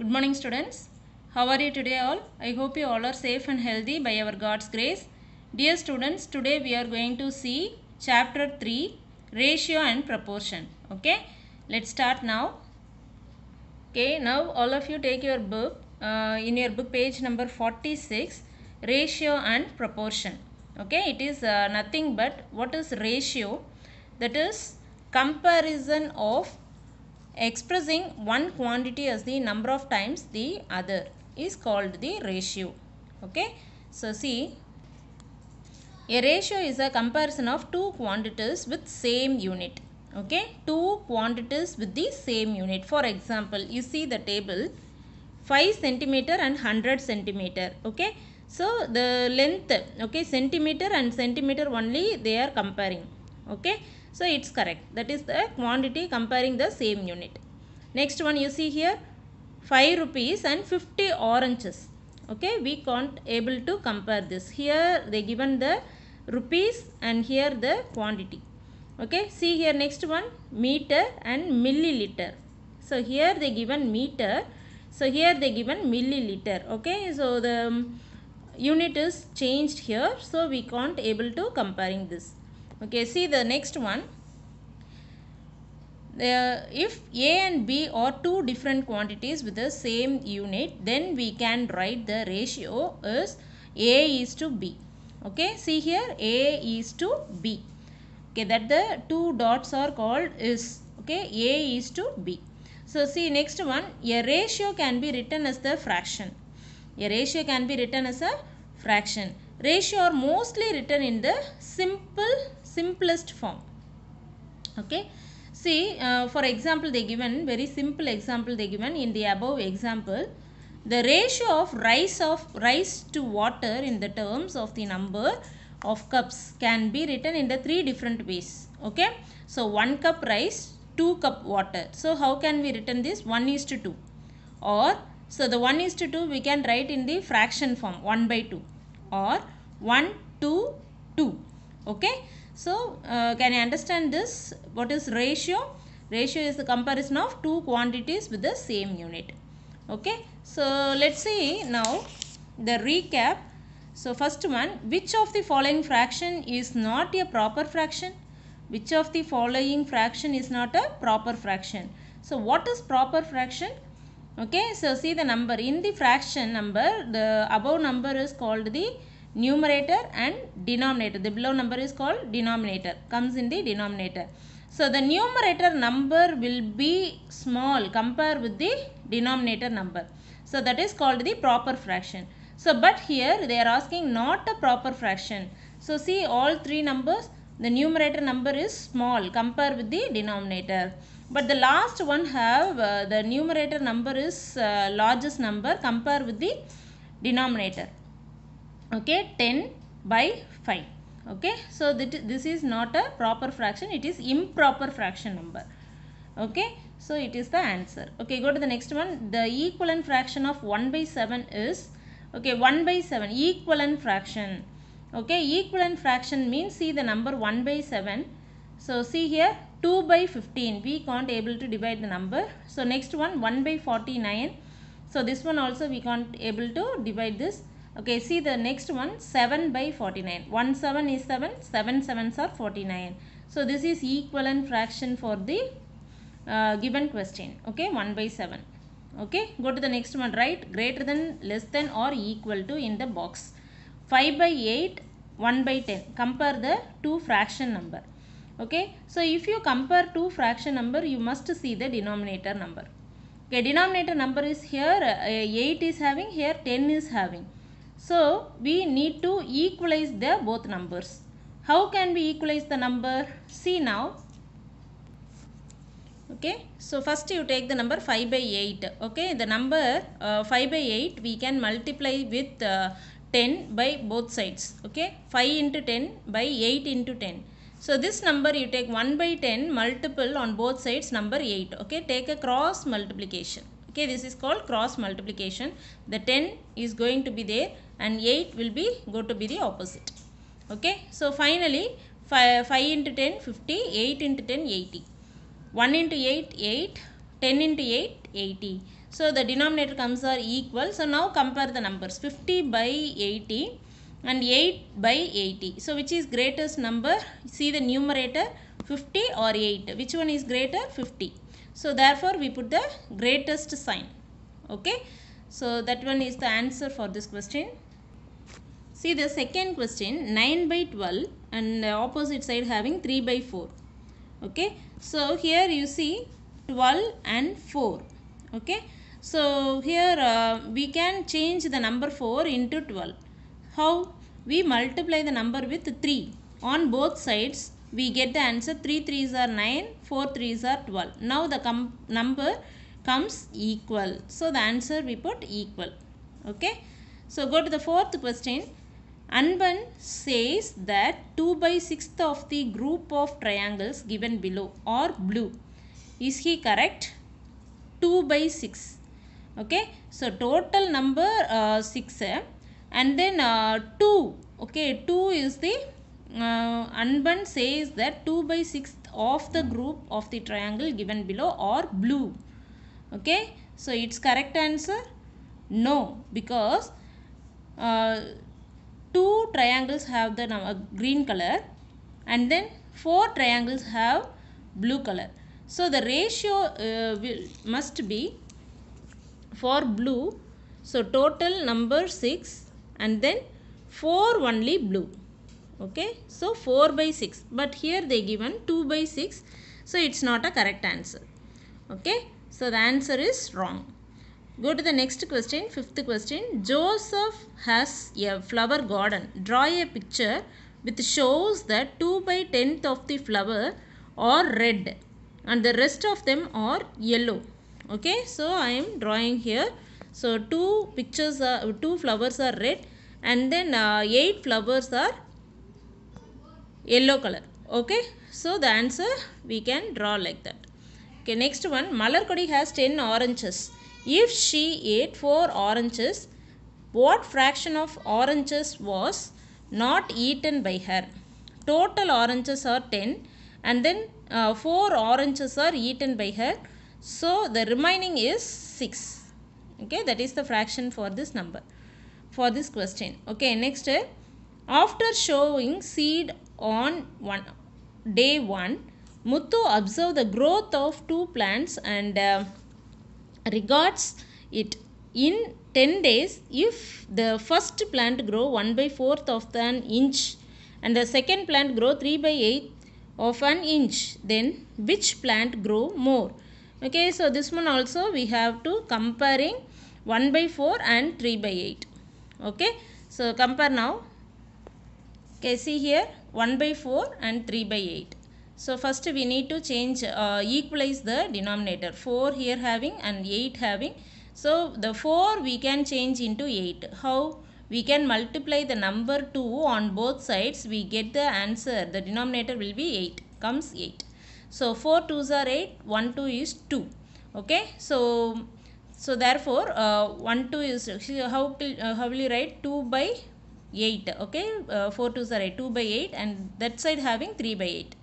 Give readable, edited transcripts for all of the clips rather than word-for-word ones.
Good morning students. How are you today all? I hope you all are safe and healthy by our God's grace. Dear students, today we are going to see chapter 3, ratio and proportion. Okay, let's start now. Okay, now all of you take your book, in your book page number 46, ratio and proportion. Okay, it is nothing but what is ratio? That is comparison of expressing one quantity as the number of times the other is called the ratio. Okay, so see, a ratio is a comparison of two quantities with same unit. Okay, two quantities with the same unit. For example, you see the table 5 centimeter and 100 centimeter. Okay, so the length, okay, centimeter and centimeter only they are comparing. Okay, so it's correct. That is the quantity comparing the same unit. Next one you see here 5 rupees and 50 oranges. Okay, we can't able to compare this. Here they given the rupees and here the quantity. Okay, see here next one meter and milliliter. So here they given meter, so here they given milliliter. Okay, so the unit is changed here, so we can't able to comparing this. Okay, see the next one. If A and B are two different quantities with the same unit, then we can write the ratio as A is to B. Okay, see here A is to B. Okay, that the two dots are called is. Okay, A is to B. So see next one, a ratio can be written as the fraction. A ratio can be written as a fraction. Ratio are mostly written in the simplest form. Okay, see for example they given very simple example they given in the above example. The ratio of rice to water in the terms of the number of cups can be written in the three different ways. Okay, so 1 cup rice, 2 cup water. So how can we written this? 1:2. Or so the 1:2 we can write in the fraction form 1/2 or 1:2. Okay, so can you understand this? What is ratio? Ratio is the comparison of two quantities with the same unit. Okay, so let's see now the recap. So first one, which of the following fraction is not a proper fraction? Which of the following fraction is not a proper fraction? So what is proper fraction? Okay, so see the number in the fraction number, the above number is called the numerator and denominator. The below number is called denominator, comes in the denominator. So the numerator number will be small compared with the denominator number. So that is called the proper fraction. So but here they are asking not a proper fraction. So see all three numbers, the numerator number is small compared with the denominator. But the last one have the numerator number is largest number compared with the denominator. Okay, 10/5. Okay, so this is not a proper fraction, it is improper fraction number. Okay, so it is the answer. Okay, go to the next one. The equivalent fraction of 1/7 is, okay, 1/7 equivalent fraction. Okay, equivalent fraction means see the number 1/7. So see here 2/15, we can't able to divide the number. So next one 1/49. So this one also we can't able to divide this. Okay, see the next one 7/49. 1 7 is 7, 7 7s are 49. So this is equivalent fraction for the given question. Okay, 1/7. Okay, go to the next one. Write greater than, less than or equal to in the box. 5/8, 1/10. Compare the two fraction number. Okay, so if you compare two fraction number, you must see the denominator number. Okay, denominator number is here 8 is having, here 10 is having. So we need to equalize the both numbers. How can we equalize the number? See now. Okay, so first you take the number 5/8. Okay, the number 5/8 we can multiply with 10 by both sides. Okay, 5 into 10 by 8 into 10. So this number you take 1/10 multiple on both sides number 8. Okay, take a cross multiplication. Okay, this is called cross multiplication. The 10 is going to be there and 8 will be go to be the opposite. Okay, so finally 5 into 10 50, 8 into 10 80. 1 into 8 8, 10 into 8 80. So the denominator comes are equal. So now compare the numbers 50 by 80 and 8 by 80. So which is greatest number? See the numerator 50 or 8. Which one is greater? 50. So therefore we put the greatest sign. Okay. So that one is the answer for this question. See the second question, 9 by 12 and the opposite side having 3 by 4. Okay. So here you see 12 and 4. Okay. So here we can change the number 4 into 12. How? We multiply the number with 3. On both sides we get the answer 3 3s are 9, 4 3s are 12. Now the number comes equal. So the answer we put equal. Okay. So go to the fourth question. Anban says that 2 by 6th of the group of triangles given below are blue. Is he correct? 2 by 6. Okay. So total number 6 and then 2. Okay. 2 is the Anban says that 2 by 6th of the group of the triangle given below are blue. Okay. So its correct answer? No, because 2 triangles have the green color and then 4 triangles have blue color. So the ratio must be for blue. So total number 6 and then 4 only blue. Okay. So 4 by 6. But here they given 2 by 6. So it's not a correct answer. Okay. So the answer is wrong. Go to the next question, fifth question. Joseph has a flower garden. Draw a picture which shows that 2 by 10th of the flower are red and the rest of them are yellow. Okay, so I am drawing here. So two flowers are red and then 8 flowers are yellow color. Okay, so the answer we can draw like that. Okay, next one. Malarkodi has 10 oranges. If she ate 4 oranges, what fraction of oranges was not eaten by her? Total oranges are 10 and then 4 oranges are eaten by her. So the remaining is 6. Okay, that is the fraction for this number, for this question. Okay, next. After showing seed on day 1, Muthu observed the growth of 2 plants and regards it. In 10 days, if the first plant grow 1 by 4th of an inch and the second plant grow 3 by 8th of an inch, then which plant grow more? Okay, so this one also we have to comparing 1 by 4 and 3 by 8. Okay, so compare now. Okay, see here 1 by 4 and 3 by 8. So first we need to change, equalize the denominator. 4 here having and 8 having. So the 4 we can change into 8. How? We can multiply the number 2 on both sides. We get the answer. The denominator will be 8. Comes 8. So 4 2s are 8. 1 2 is 2. Okay. So therefore 1 2 is, how will you write? 2 by 8. Okay. 4 2s are 8. 2 by 8 and that side having 3 by 8.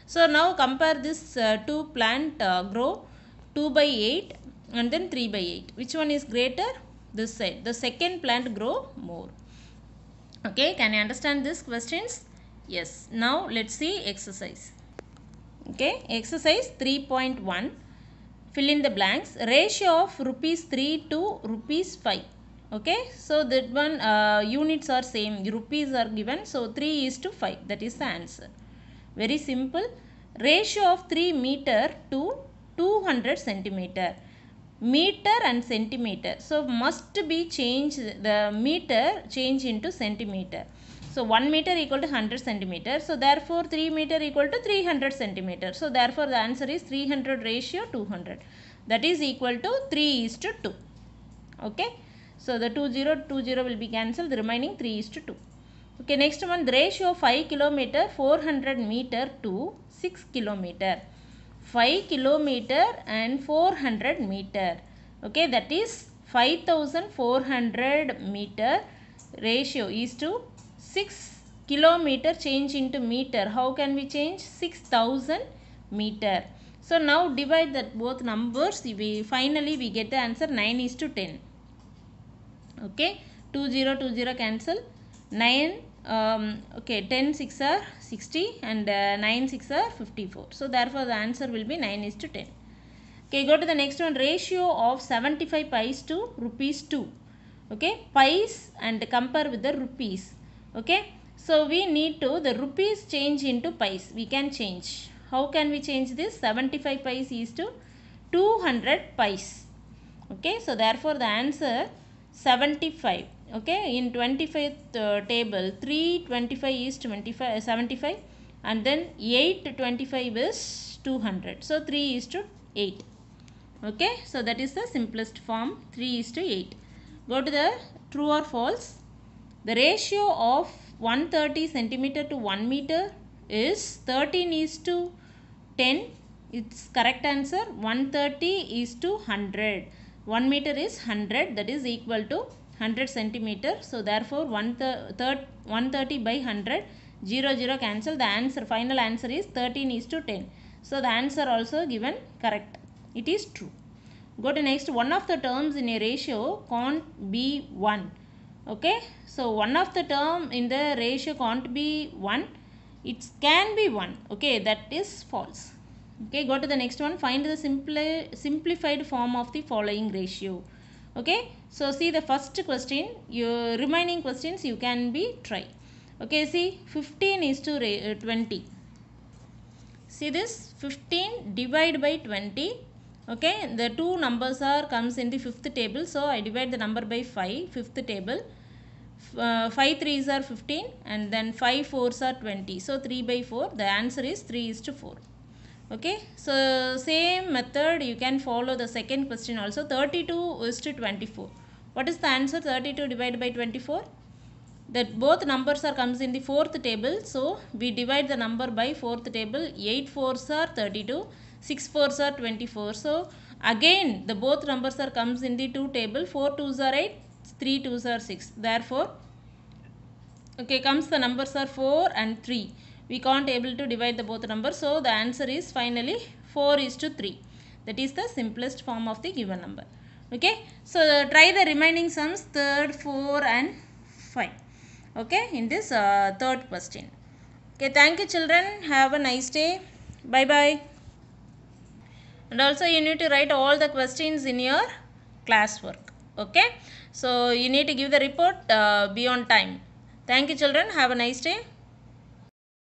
So now compare this 2 plant grow 2 by 8 and then 3 by 8. Which one is greater? This side. The second plant grow more. Okay, can you understand these questions? Yes. Now let's see exercise. Okay, exercise 3.1. Fill in the blanks. Ratio of rupees 3 to rupees 5. Okay, so that one units are same. Rupees are given. So 3 is to 5. That is the answer. Very simple. Ratio of 3 meter to 200 centimeter. Meter and centimeter. So must be changed, the meter change into centimeter. So 1 meter equal to 100 centimeter. So therefore 3 meter equal to 300 centimeter. So therefore the answer is 300 ratio 200. That is equal to 3 is to 2. Okay. So the 20 will be cancelled. The remaining 3 is to 2. Okay, next one. The ratio of 5 kilometer 400 meter to 6 kilometer. 5 kilometer and 400 meter. Okay, that is 5400 meter ratio is to 6 kilometer change into meter. How can we change? 6000 meter. So now divide that both numbers. Finally we get the answer 9:10. Okay, 2 0 2 0 cancel. 9 okay, 10 6 are 60 and 9 6 are 54. So therefore the answer will be 9:10. Okay, go to the next one. Ratio of 75 pies to rupees 2. Okay, pies and compare with the rupees. Okay, so we need to the rupees change into pies. We can change. How can we change this? 75 pies is to 200 pies. Okay, so therefore the answer 75. Okay, in 25th table 325 is 75 and then 825 is 200. So 3 is to 8. Okay, so that is the simplest form, 3:8. Go to the true or false. The ratio of 130 centimeter to 1 meter is 13:10. It's correct answer. 130 is to 100. 1 meter is 100, that is equal to 100 centimeter. So therefore 130 by 100, 0 0 cancel. The answer, final answer is 13:10. So the answer also given correct. It is true. Go to next. One of the terms in a ratio can't be 1. Okay, so one of the term in the ratio can't be 1. It can be 1. Okay, that is false. Okay, go to the next one. Find the simplified form of the following ratio. Okay, so see the first question. Your remaining questions you can be try. Okay, see 15:20. See this 15 divide by 20. Okay, the two numbers are comes in the fifth table, so I divide the number by 5, fifth table. 5 3s are 15 and then 5 4s are 20. So 3 by 4, the answer is 3:4. Okay, so same method you can follow the second question also. 32:24. What is the answer? 32 divided by 24. That both numbers are comes in the fourth table, so we divide the number by fourth table. 8 4s are 32, 6 4s are 24. So again the both numbers are comes in the two table. 4 2s are 8, 3 2s are 6. Therefore okay, comes the numbers are 4 and 3. We can't able to divide the both numbers, so the answer is finally 4:3. That is the simplest form of the given number. Okay, so try the remaining sums, third, 4 and 5. Okay, in this third question. Okay, thank you children. Have a nice day. Bye bye. And also you need to write all the questions in your classwork. Okay, so you need to give the report be on time. Thank you children. Have a nice day.